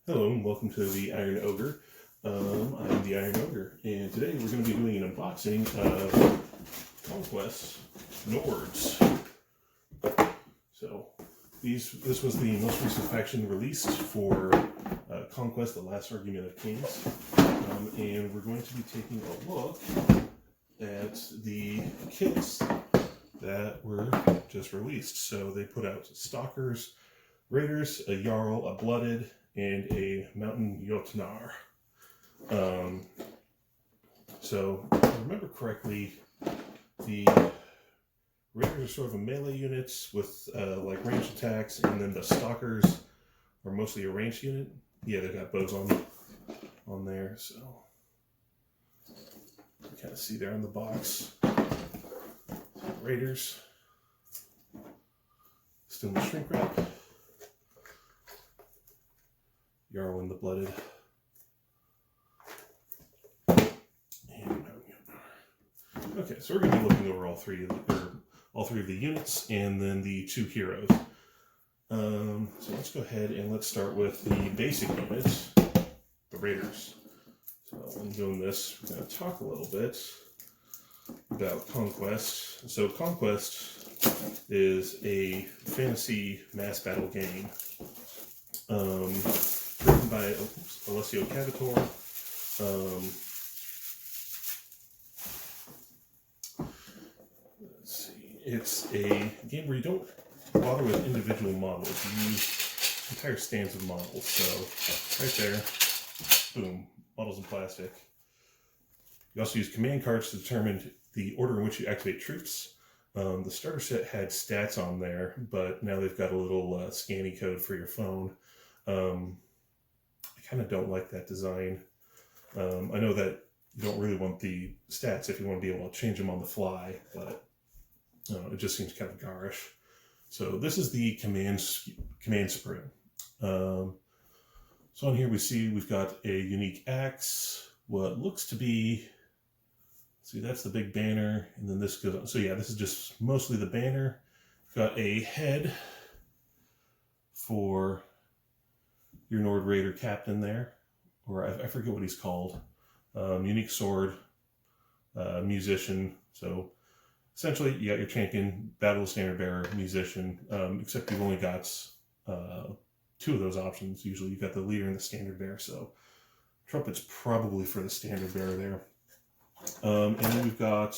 Hello and welcome to the Iron Ogre. I'm the Iron Ogre, and today we're going to be doing an unboxing of Conquest Nords. So this was the most recent faction released for Conquest: The Last Argument of Kings, and we're going to be taking a look at the kits that were just released. So they put out Stalkers, Raiders, a Jarl, a Blooded, and a Mountain Jotnar. So, if I remember correctly, the Raiders are sort of a melee units with like ranged attacks, and then the Stalkers are mostly a ranged unit. Yeah, they've got bows on there, so you kind of see there on the box. Raiders, still in the shrink wrap. Jarl and the Blooded. And okay, so we're going to be looking over all three of the units and then the two heroes. So let's go ahead and let's start with the basic units, the Raiders. So when doing this, we're going to talk a little bit about Conquest. So Conquest is a fantasy mass battle game. Written by Alessio Cavator. Let's see. It's a game where you don't bother with individual models. You use entire stands of models. So right there, boom, models in plastic. You also use command cards to determine the order in which you activate troops. The starter set had stats on there, but now they've got a little scanny code for your phone. I kind of don't like that design. I know that you don't really want the stats if you want to be able to change them on the fly, but it just seems kind of garish. So this is the command sprue. So on here we've got a unique axe, what looks to be, see, that's the big banner, and then this goes on. So yeah, this is just mostly the banner. We've got a head for your Nord Raider captain there, or I forget what he's called. Unique sword, musician. So essentially, you got your champion, battle standard bearer, musician. Except you've only got two of those options. Usually, you've got the leader and the standard bearer. So trumpet's probably for the standard bearer there. And then we've got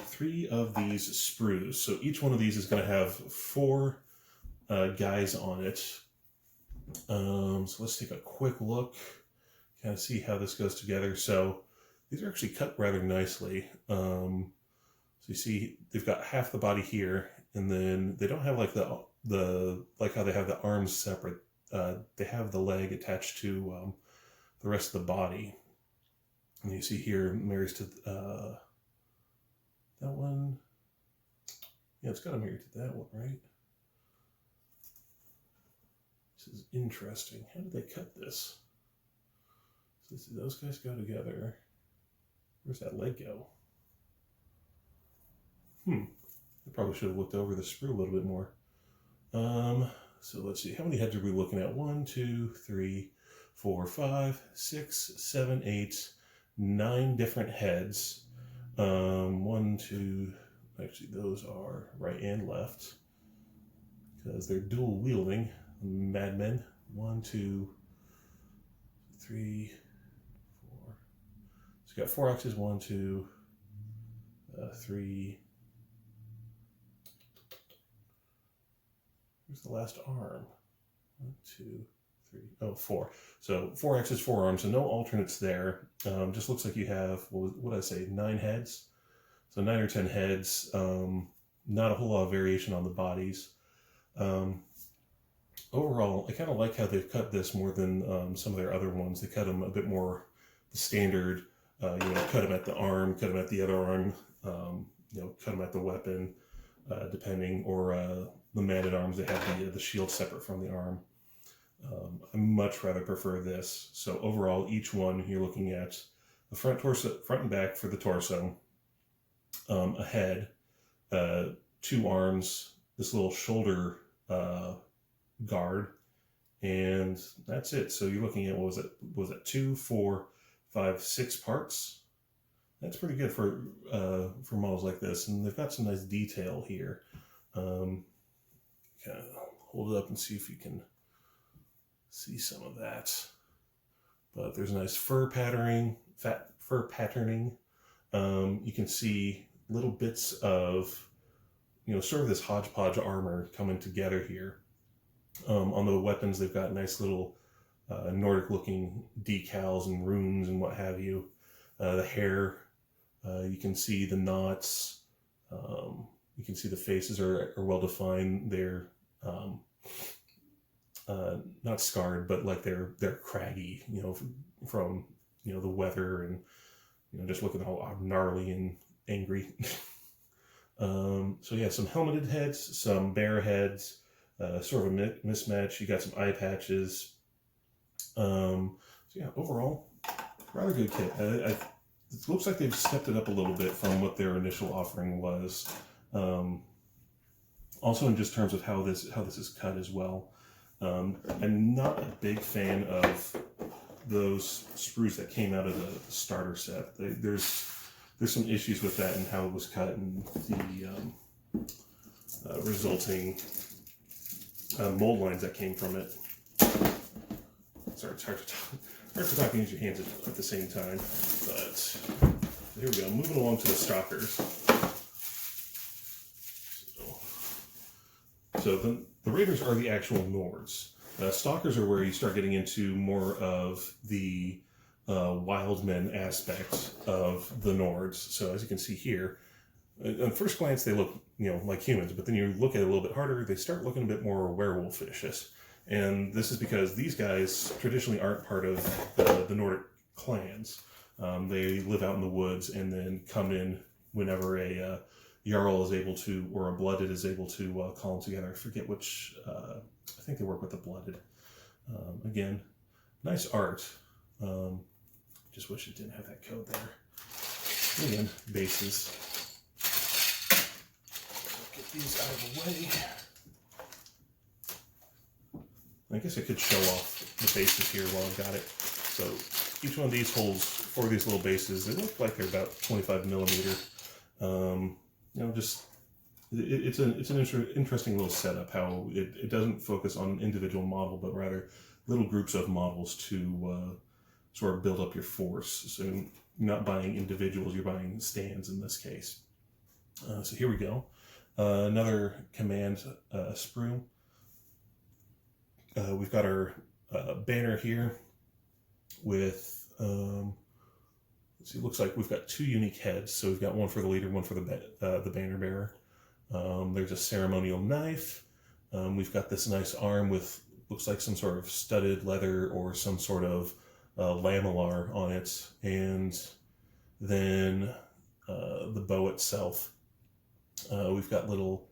three of these sprues. So each one of these is going to have four guys on it. So let's take a quick look, kind of see how this goes together. So these are actually cut rather nicely. So you see they've got half the body here, and then they don't have like the like how they have the arms separate. They have the leg attached to the rest of the body. And you see here marries to that one. Yeah, it's got to marry to that one, right? This is interesting. How did they cut this? So those guys go together. Where's that leg go? I probably should have looked over the sprue a little bit more. So let's see. How many heads are we looking at? 1, 2, 3, 4, 5, 6, 7, 8, 9 different heads. 1, 2. Actually, those are right and left because they're dual wielding. Madmen. 1, 2, 3, 4. So you got 4 axes. 1, 2, 3. Where's the last arm? 1, 2, 3. Oh, 4. So 4 axes, 4 arms. So no alternates there. Just looks like you have, what did I say, 9 heads? So 9 or 10 heads. Not a whole lot of variation on the bodies. Overall, I kind of like how they've cut this more than some of their other ones. They cut them a bit more the standard, cut them at the arm, cut them at the other arm, cut them at the weapon, depending, or the man-at-arms, they have the shield separate from the arm. I much rather prefer this. So overall, each one, you're looking at the front and back for the torso, a head, 2 arms, this little shoulder guard, and that's it. So you're looking at, what was it 2, 4, 5, 6 parts? That's pretty good for models like this, and they've got some nice detail here. Kind of hold it up and see if you can see some of that. But there's a nice fur patterning. You can see little bits of, sort of this hodgepodge armor coming together here. On the weapons, they've got nice little Nordic-looking decals and runes and what have you. The hair, you can see the knots. You can see the faces are well defined. They're not scarred, but like they're craggy, from the weather and just looking all gnarly and angry. So yeah, some helmeted heads, some bear heads, sort of a mismatch. You got some eye patches. So yeah, overall, rather good kit. It looks like they've stepped it up a little bit from what their initial offering was. Also, in just terms of how this is cut as well. I'm not a big fan of those sprues that came out of the starter set. There's some issues with that and how it was cut and the resulting mold lines that came from it. Sorry, it's hard to talk and use your hands at the same time. But here we go. Moving along to the stalkers. So the raiders are the actual Nords. Stalkers are where you start getting into more of the wildmen aspect of the Nords. So as you can see here, at first glance they look like humans, but then you look at it a little bit harder, they start looking a bit more werewolfish. And this is because these guys traditionally aren't part of the Nordic clans. They live out in the woods and then come in whenever a Jarl is able to, or a Blooded is able to call them together. I forget which, I think they work with the Blooded. Again, nice art. Just wish it didn't have that code there. Again, bases. Get these out of the way. I guess I could show off the bases here while I've got it. So each one of these holds 4 of these little bases. They look like they're about 25 millimeter. It's an interesting little setup, how it doesn't focus on an individual model, but rather little groups of models to sort of build up your force. So you're not buying individuals, you're buying stands in this case. So here we go. Another command sprue. We've got our banner here with, let's see, it looks like we've got 2 unique heads. So we've got one for the leader, one for the banner bearer. There's a ceremonial knife. We've got this nice arm with, looks like some sort of studded leather or some sort of lamellar on it. And then the bow itself. We've got little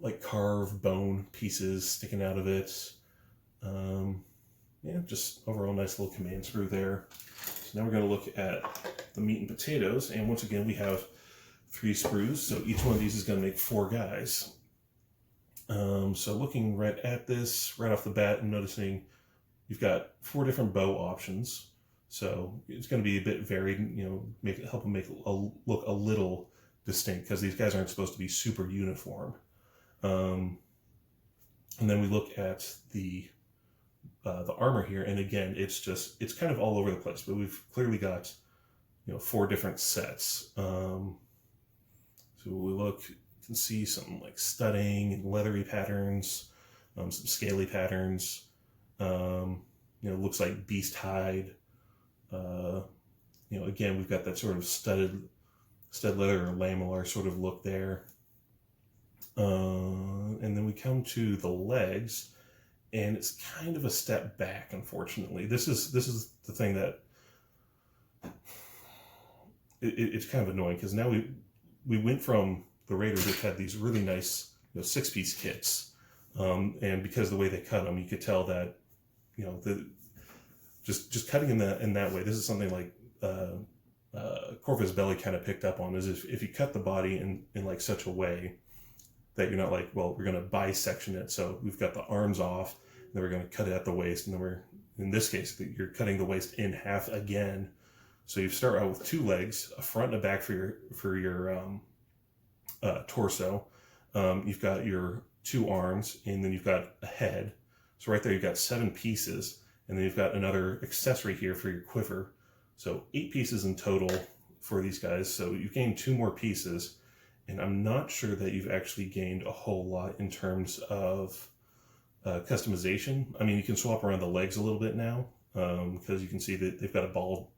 like carved bone pieces sticking out of it. Yeah, just overall nice little command sprue there. So now we're going to look at the meat and potatoes, and once again we have 3 sprues, so each one of these is going to make 4 guys. So looking right at this, right off the bat, and noticing you've got 4 different bow options, so it's going to be a bit varied, help them look a little distinct, because these guys aren't supposed to be super uniform. And then we look at the armor here, and again, it's kind of all over the place, but we've clearly got 4 different sets. So we look, you can see some like studding and leathery patterns, some scaly patterns. Looks like beast hide. Again, we've got that sort of stud leather or lamellar sort of look there. And then we come to the legs, and it's kind of a step back, unfortunately. This is the thing that it's kind of annoying, because now we went from the Raiders, which had these really nice 6-piece kits, and because of the way they cut them, you could tell that just cutting in that way. This is something like Corvus Belli kind of picked up on, is if you cut the body in like such a way that you're not like, well, we're going to bisection it. So we've got the arms off, and then we're going to cut it at the waist, and then we're, in this case, you're cutting the waist in half again. So you start out with 2 legs, a front and a back for your torso. You've got your 2 arms, and then you've got a head. So right there, you've got 7 pieces, and then you've got another accessory here for your quiver. So 8 pieces in total for these guys. So you've gained 2 more pieces, and I'm not sure that you've actually gained a whole lot in terms of customization. I mean, you can swap around the legs a little bit now, because you can see that they've got a ball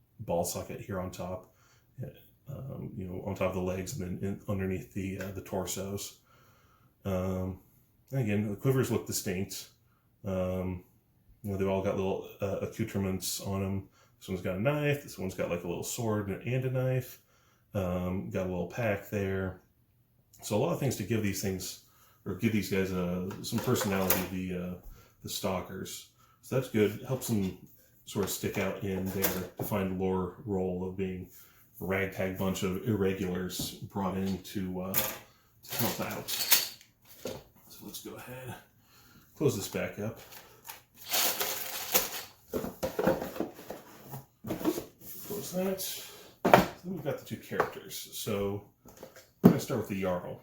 socket here on top, you know, on top of the legs, and then underneath the torsos. Again, the quivers look distinct. You know, they've all got little accoutrements on them. This one's got a knife. This one's got like a little sword and a knife. Got a little pack there. So a lot of things to give these things, or give these guys some personality, the stalkers. So that's good. Helps them sort of stick out in their defined lore role of being a ragtag bunch of irregulars brought in to help out. So let's go ahead, close this back up. Close that. Then we've got the 2 characters. So we're going to start with the Jarl.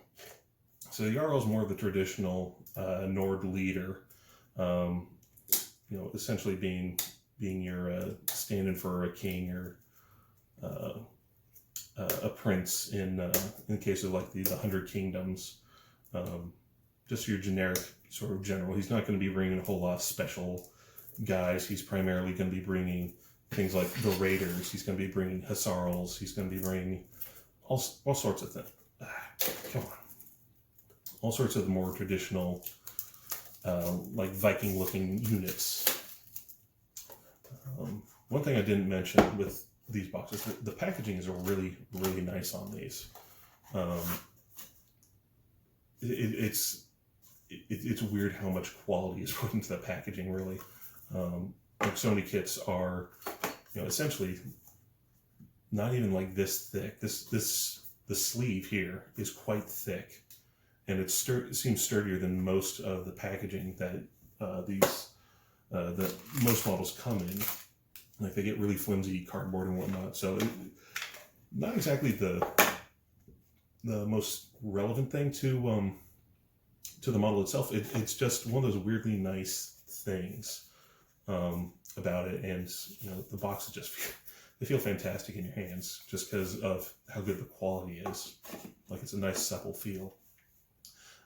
So the Jarl is more of the traditional Nord leader, you know, essentially being your stand-in for a king or a prince in the case of like the 100 Kingdoms. Just your generic sort of general. He's not going to be bringing a whole lot of special guys. He's primarily going to be bringing things like the Raiders. He's going to be bringing Hussarls. He's going to be bringing all sorts of things. Come on. All sorts of the more traditional, like Viking-looking units. One thing I didn't mention with these boxes, the packaging is really, really nice on these. It's weird how much quality is put into the packaging, really. Like so many kits are, you know, essentially not even like this thick. The sleeve here is quite thick, and it seems sturdier than most of the packaging that that most models come in. Like they get really flimsy cardboard and whatnot. So not exactly the most relevant thing to the model itself. It's just one of those weirdly nice things about it, and you know, the boxes just they feel fantastic in your hands just because of how good the quality is. Like it's a nice supple feel.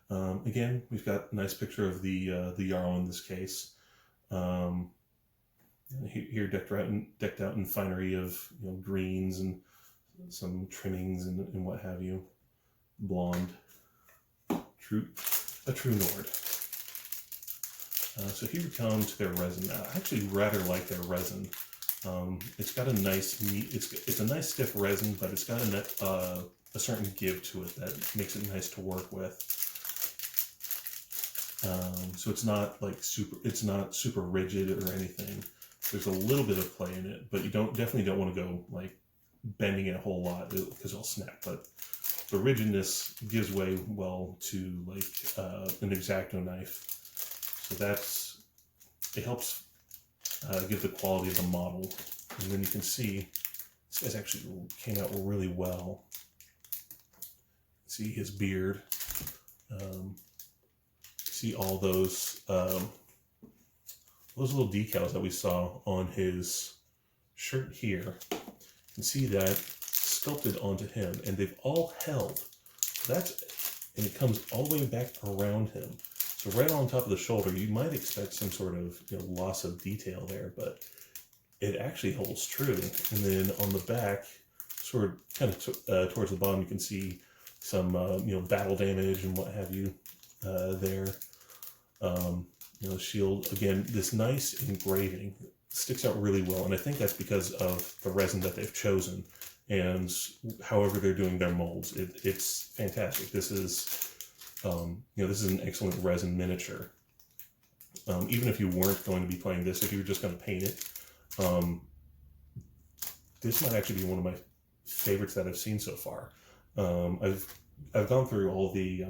Again, we've got a nice picture of the Jarl in this case. Here decked out in finery of, you know, greens and some trimmings and what have you. Blonde. A true Nord. So here we come to their resin. I actually rather like their resin. It's got a nice, it's a nice stiff resin, but it's got a certain give to it that makes it nice to work with. So it's not like super rigid or anything. There's a little bit of play in it, but you definitely don't want to go like bending it a whole lot because it'll snap. But the rigidness gives way well to like an X-Acto knife. So it helps give the quality of the model. And then you can see this guy's actually came out really well. See his beard. See all those little decals that we saw on his shirt here. You can see that sculpted onto him, and they've all held. And it comes all the way back around him. So right on top of the shoulder, you might expect some sort of, you know, loss of detail there, but it actually holds true. And then on the back, sort of kind of towards the bottom, you can see some you know, battle damage and what have you there. You know, shield, again, this nice engraving sticks out really well, and I think that's because of the resin that they've chosen and however they're doing their molds. It's fantastic. This is, you know, this is an excellent resin miniature. Even if you weren't going to be playing this, if you were just going to paint it, this might actually be one of my favorites that I've seen so far. I've gone through all the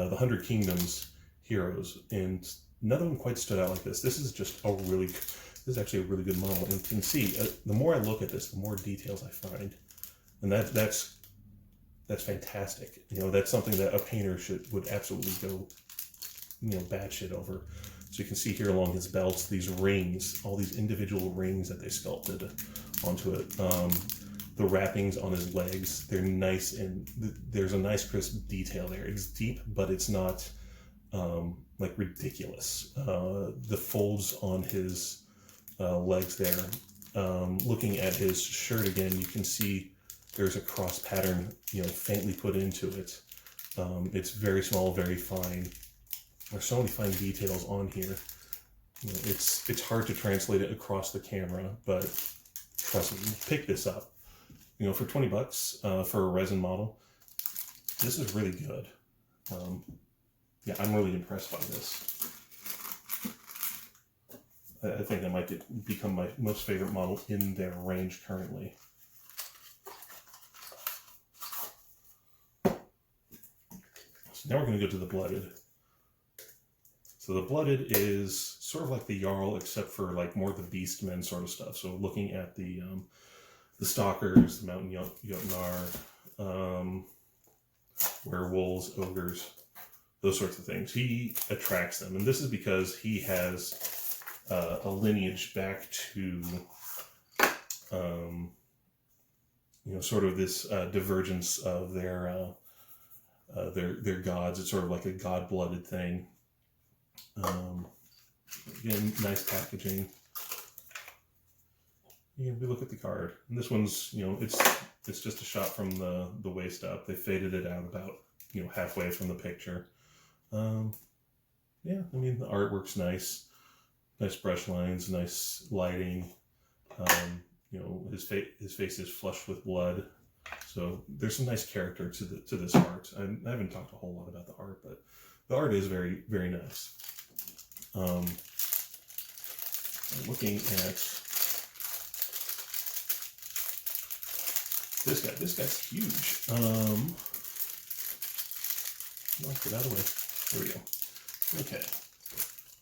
the 100 Kingdoms heroes, and none of them quite stood out like this. This is just a really, this is actually a really good model, and you can see the more I look at this, the more details I find, and that's fantastic. You know, that's something that a painter would absolutely go, you know, batshit over. So you can see here along his belts, these rings, all these individual rings that they sculpted onto it. The wrappings on his legs, they're nice, and there's a nice crisp detail there. It's deep, but it's not like ridiculous. The folds on his legs there. Looking at his shirt again, you can see there's a cross pattern, you know, faintly put into it. It's very small, very fine. There's so many fine details on here. You know, it's hard to translate it across the camera, but trust me, pick this up. You know, for 20 bucks for a resin model, this is really good. Yeah, I'm really impressed by this. I think that might become my most favorite model in their range currently. So now we're going to go to the blooded. So the blooded is sort of like the Jarl, except for like more the beastmen sort of stuff. So looking at the stalkers, the mountain Jotnar, werewolves, ogres, those sorts of things. He attracts them, and this is because he has a lineage back to, you know, sort of this divergence of their gods. It's sort of like a god-blooded thing. Again, nice packaging. Yeah, we look at the card, and this one's, you know, it's just a shot from the waist up. They faded it out about, you know, halfway from the picture. Yeah, I mean, the artwork's nice brush lines, nice lighting. You know, his face is flushed with blood, so there's some nice character to this art. I haven't talked a whole lot about the art, but the art is very, very nice. Looking at this guy. This guy's huge. I'll get out of the way. There we go. Okay.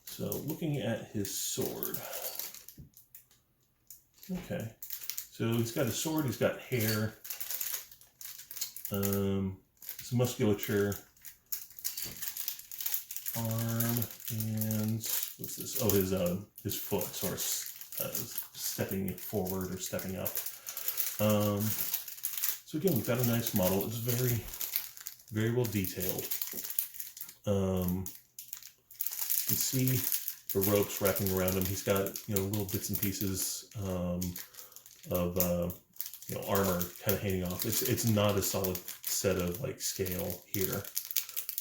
So looking at his sword. Okay. So he's got a sword. He's got hair. Some musculature. Arm, and what's this? Oh, his foot, sort of stepping forward or stepping up. So again, we've got a nice model. It's very, very well detailed. You can see the ropes wrapping around him. He's got, you know, little bits and pieces of you know, armor kind of hanging off. It's not a solid set of like scale here.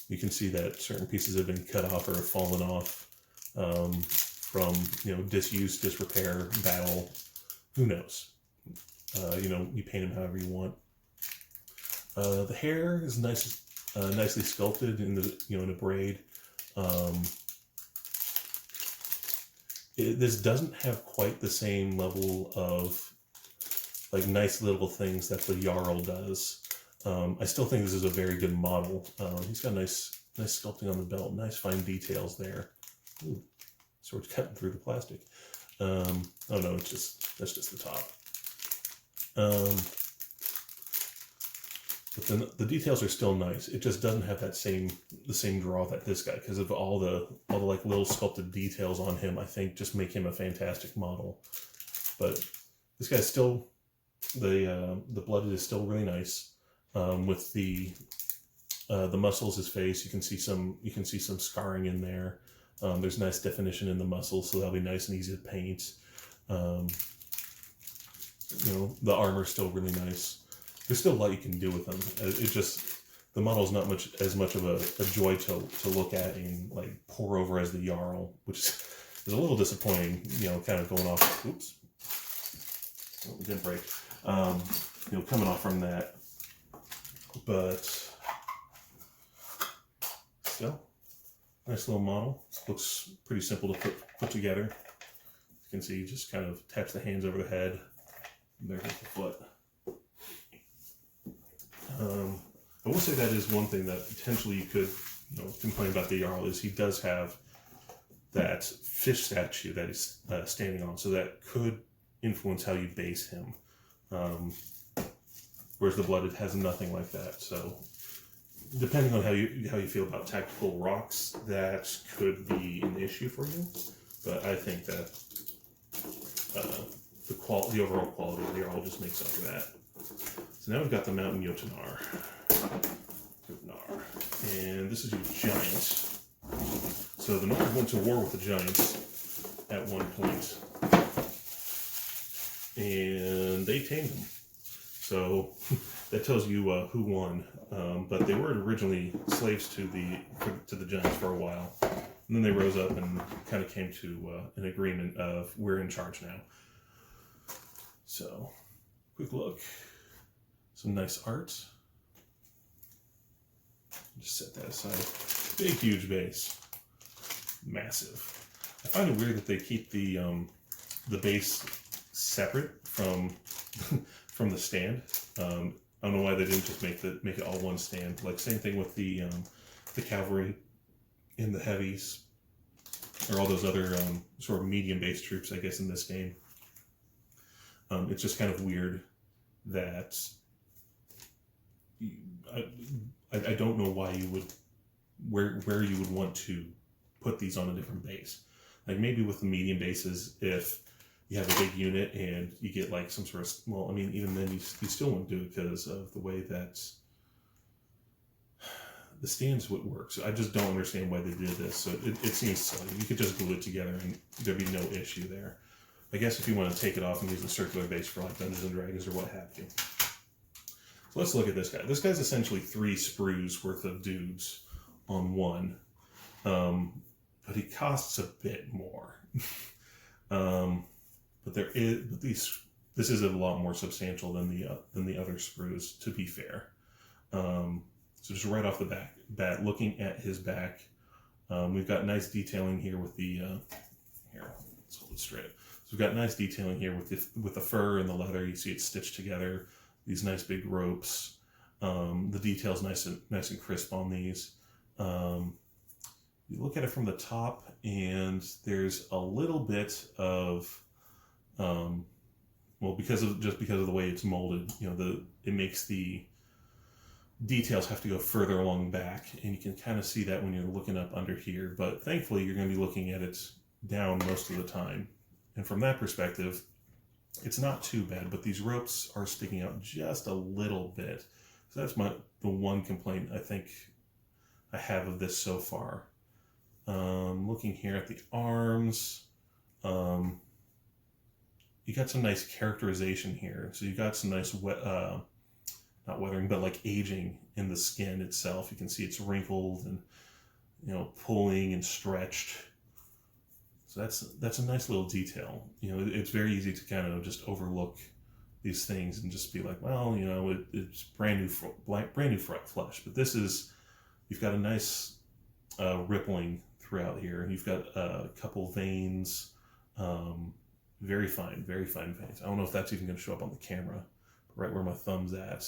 You can see that certain pieces have been cut off or have fallen off from, you know, disuse, disrepair, battle. Who knows? You know, you paint them however you want. The hair is nice, nicely sculpted in the, you know, in a braid. This doesn't have quite the same level of like nice little things that the Jarl does. I still think this is a very good model. He's got nice sculpting on the belt, nice fine details there. Ooh, sword's cutting through the plastic. Oh no, that's just the top. But the details are still nice. It just doesn't have the same draw that this guy, because of all the like little sculpted details on him. I think just make him a fantastic model. But this guy's still the blooded is still really nice. With the muscles, his face, you can see some scarring in there. There's nice definition in the muscles, so that'll be nice and easy to paint. You know, the armor's still really nice. There's still a lot you can do with them. It just, the model's not as much of a joy to look at and like pour over as the Jarl, which is a little disappointing. You know, kind of going off. Oops, oh, it didn't break. You know, coming off from that. But still, nice little model. Looks pretty simple to put together. You can see, just kind of taps the hands over the head. There's the foot. I will say that is one thing that potentially you could complain about the Jarl is he does have that fish statue that he's standing on, so that could influence how you base him. Whereas the Blooded has nothing like that. So depending on how you feel about tactical rocks, that could be an issue for you. But I think that the overall quality of the Jarl just makes up for that. So now we've got the Mountain Jotnar. And this is your giant. So the Nords went to war with the giants at one point, and they tamed them. So that tells you who won. But they were originally slaves to the giants for a while, and then they rose up and kind of came to an agreement of we're in charge now. So, quick look. Some nice art. Just set that aside. Big, huge base. Massive. I find it weird that they keep the base separate from from the stand. I don't know why they didn't just make it all one stand. Like same thing with the cavalry and the heavies, or all those other sort of medium base troops, I guess, in this game. It's just kind of weird that I don't know why you would where you would want to put these on a different base. Like maybe with the medium bases, if you have a big unit and you get like some sort of, well, I mean, even then you still wouldn't do it because of the way that the stands would work. So I just don't understand why they did this. So it seems silly. You could just glue it together and there'd be no issue there. I guess if you want to take it off and use a circular base for like Dungeons and Dragons or what have you. So let's look at this guy. This guy's essentially 3 sprues worth of dudes on one. But he costs a bit more. But this is a lot more substantial than the other sprues, to be fair. So just right off the bat, looking at his back, we've got nice detailing here with the here. Let's hold it straight. So we've got nice detailing here with the fur and the leather. You see it stitched together. These nice big ropes. The details nice and crisp on these. You look at it from the top, and there's a little bit of well, because of the way it's molded, it makes the details have to go further along back, and you can kind of see that when you're looking up under here. But thankfully, you're going to be looking at it down most of the time, and from that perspective, it's not too bad. But these ropes are sticking out just a little bit, so that's the one complaint I think I have of this so far. Looking here at the arms, you got some nice characterization here. So you got some nice not weathering, but like aging in the skin itself. You can see it's wrinkled and pulling and stretched. So that's a nice little detail. It's very easy to kind of just overlook these things and just be like, well, it's brand new flesh. But you've got a nice rippling throughout here. You've got a couple veins, very fine veins. I don't know if that's even going to show up on the camera, but right where my thumb's at,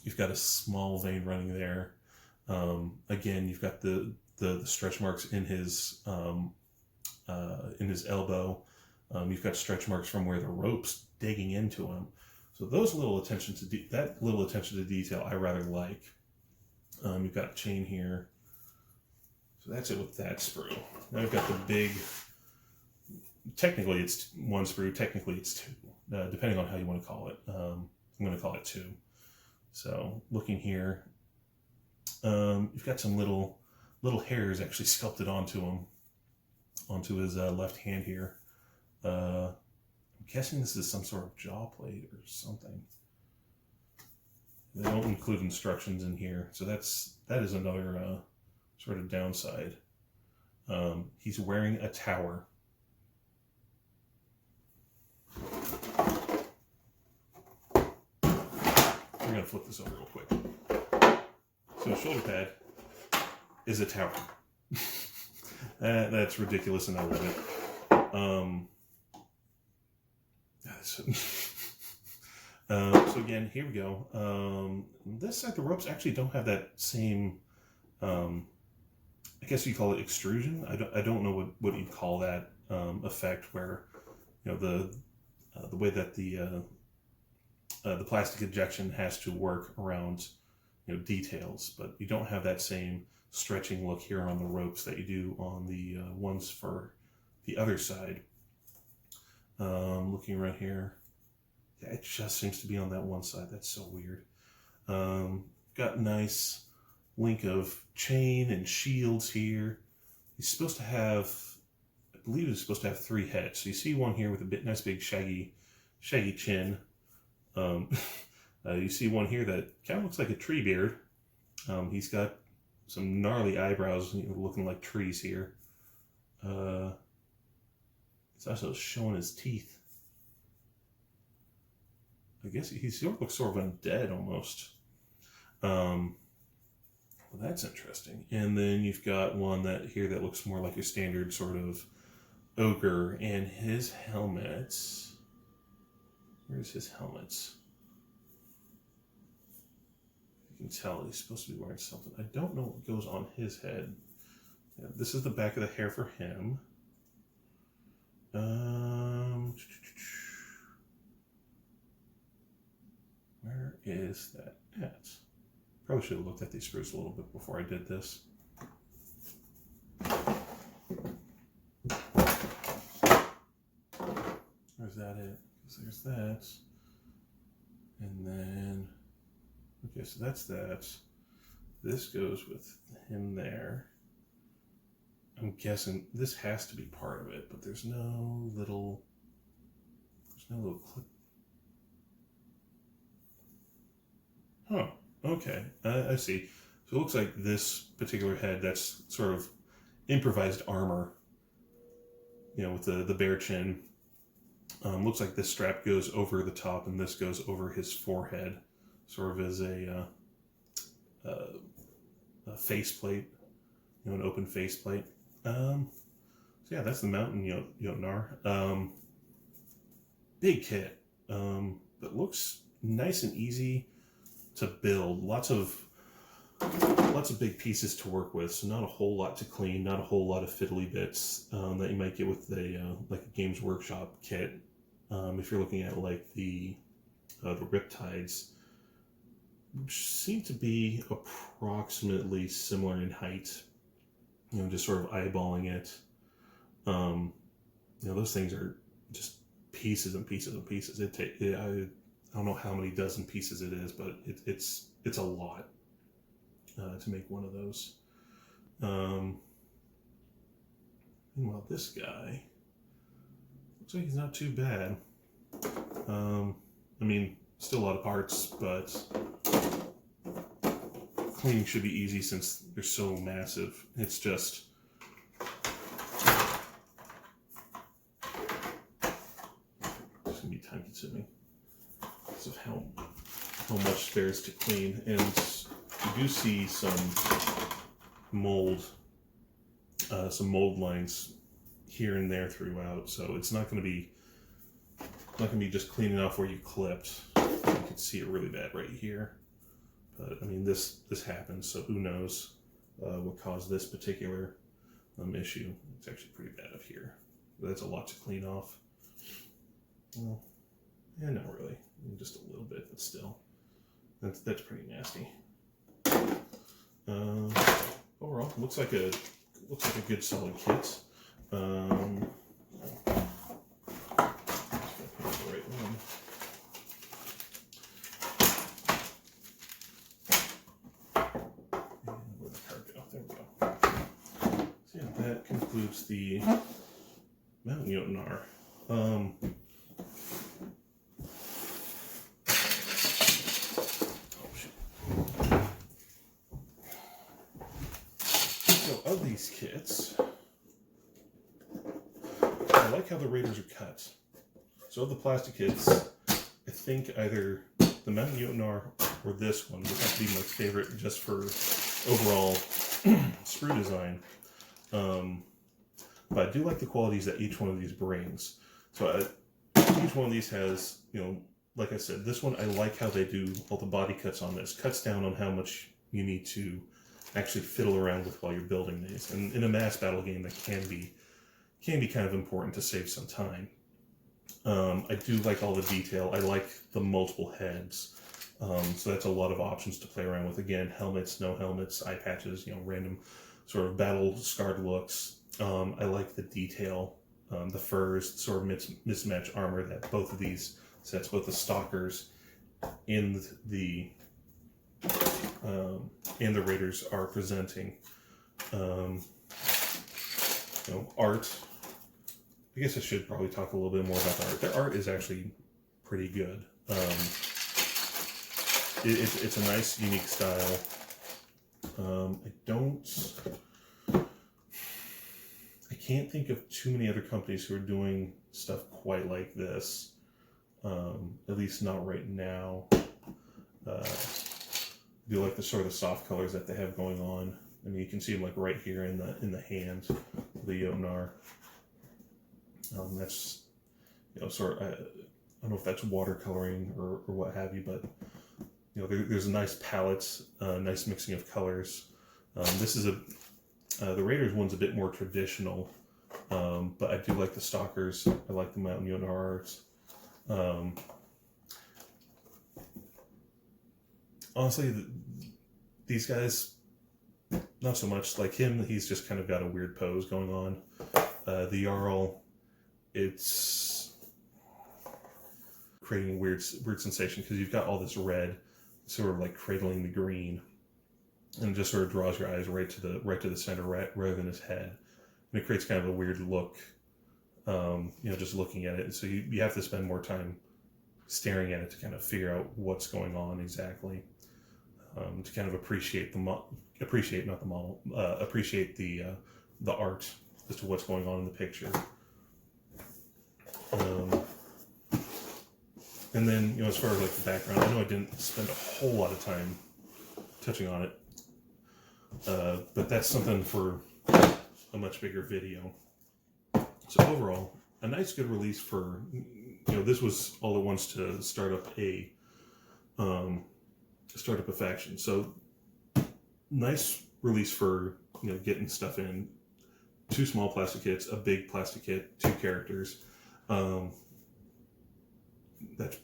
you've got a small vein running there. Again, you've got the stretch marks in his elbow. You've got stretch marks from where the rope's digging into him. So those little attention to detail I rather like. You've got a chain here. So that's it with that sprue. Now we've got the big, technically it's 1 sprue, technically it's 2, depending on how you want to call it. I'm going to call it 2. So looking here, you've got some little hairs actually sculpted onto his left hand here. I'm guessing this is some sort of jaw plate or something. They don't include instructions in here, so that is another sort of downside. He's wearing a tower. We're going to flip this over real quick. So a shoulder pad is a tower. That's ridiculous, and I love it. So again, here we go. This side, the ropes actually don't have that same I guess you call it extrusion. I don't know what you'd call that effect where, you know, the way that the plastic injection has to work around, you know, details, but you don't have that same stretching look here on the ropes that you do on the ones for the other side. Looking right here, yeah, it just seems to be on that one side. That's so weird. Got nice link of chain and shields here. He's supposed to have, I believe he's supposed to have 3 heads. So you see one here with a nice big shaggy chin. You see one here that kind of looks like a tree beard. He's got some gnarly eyebrows, you know, looking like trees here. He's also showing his teeth. I guess he sort of looks sort of undead almost. Well, that's interesting. And then you've got one that here that looks more like your standard sort of ogre, and his helmet. Where's his helmet? You can tell he's supposed to be wearing something. I don't know what goes on his head. Yeah, this is the back of the hair for him. Where is that at? Probably should have looked at these screws a little bit before I did this. Where's that at? So there's that. And then, okay, so that's that. This goes with him there. I'm guessing this has to be part of it, but there's no little clip. Huh, okay, I see. So it looks like this particular head, that's sort of improvised armor, you know, with the bear chin. Looks like this strap goes over the top and this goes over his forehead, sort of as a faceplate, you know, an open faceplate. So yeah, that's the Mountain Jotnar. Big kit, but looks nice and easy to build. Lots of big pieces to work with, so not a whole lot to clean, not a whole lot of fiddly bits that you might get with like a Games Workshop kit. If you're looking at like the Riptides, which seem to be approximately similar in height. You know, just sort of eyeballing it. You know, those things are just pieces and pieces and pieces. I don't know how many dozen pieces it is, but it's a lot to make one of those. Meanwhile, this guy looks like he's not too bad. I mean, still a lot of parts, but cleaning should be easy since they're so massive. It's just gonna be time consuming because of how much there is to clean. And you do see some mold lines here and there throughout, so it's not gonna be just cleaning off where you clipped. You can see it really bad right here. But I mean, this happens, so who knows what caused this particular issue. It's actually pretty bad up here. But that's a lot to clean off. Well, yeah, not really. Just a little bit, but still. That's pretty nasty. Overall, looks like a good solid kit. That concludes the Mountain Jotnar. So of these kits, I like how the Raiders are cut. So of the plastic kits, I think either the Mountain Jotnar or this one would have to be my favorite just for overall screw design. But I do like the qualities that each one of these brings. So each one of these has, you know, like I said, this one, I like how they do all the body cuts on this. Cuts down on how much you need to actually fiddle around with while you're building these. And in a mass battle game, that can be kind of important to save some time. I do like all the detail. I like the multiple heads. So that's a lot of options to play around with. Again, helmets, no helmets, eye patches, random sort of battle scarred looks. I like the detail, the furs, sort of mismatched armor that both of these sets, both the stalkers and the raiders are presenting. Art. I guess I should probably talk a little bit more about the art. The art is actually pretty good. It's a nice, unique style. I can't think of too many other companies who are doing stuff quite like this. At least not right now. I do like the sort of the soft colors that they have going on. I mean, you can see them like right here in the hand of the Jotnar. That's sort of, I don't know if that's watercoloring or what have you, but there's a nice palette, nice mixing of colors. This is the Raiders one's a bit more traditional, but I do like the Stalkers. I like the Mountain Jotnar arts. Honestly, these guys, not so much. Like him, he's just kind of got a weird pose going on. The Jarl, it's creating a weird sensation because you've got all this red sort of like cradling the green, and it just sort of draws your eyes right to the center, rather than his head, and it creates kind of a weird look, just looking at it. And so you have to spend more time staring at it to kind of figure out what's going on exactly, to kind of appreciate the art as to what's going on in the picture. And then, as far as like the background, I know I didn't spend a whole lot of time touching on it, but that's something for a much bigger video. So overall, a nice, good release for, this was all at once to start up a faction. So nice release for getting stuff in. 2 small plastic kits, a big plastic kit, 2 characters.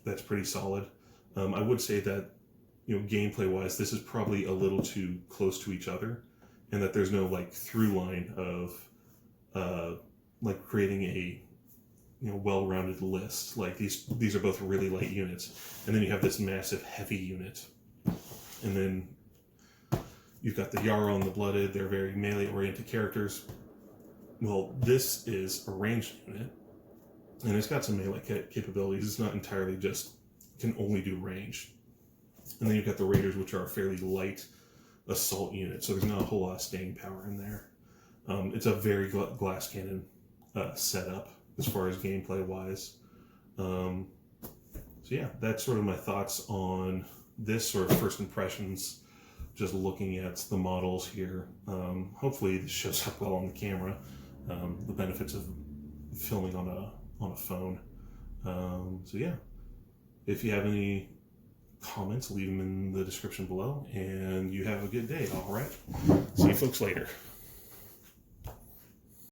That's pretty solid. I would say that gameplay wise, this is probably a little too close to each other, and that there's no like through line of like creating a well-rounded list. Like these are both really light units, and then you have this massive heavy unit, and then you've got the Jarl and the Blooded. They're very melee-oriented characters. Well, this is a ranged unit, and it's got some melee capabilities. It's not entirely just can only do range. And then you've got the Raiders, which are a fairly light assault unit, so there's not a whole lot of staying power in there. It's a very glass cannon setup as far as gameplay wise. So yeah, that's sort of my thoughts on this sort of first impressions, just looking at the models here. Hopefully this shows up well on the camera, the benefits of filming on a phone. So yeah, if you have any comments, leave them in the description below, and you have a good day. All right, see you folks later.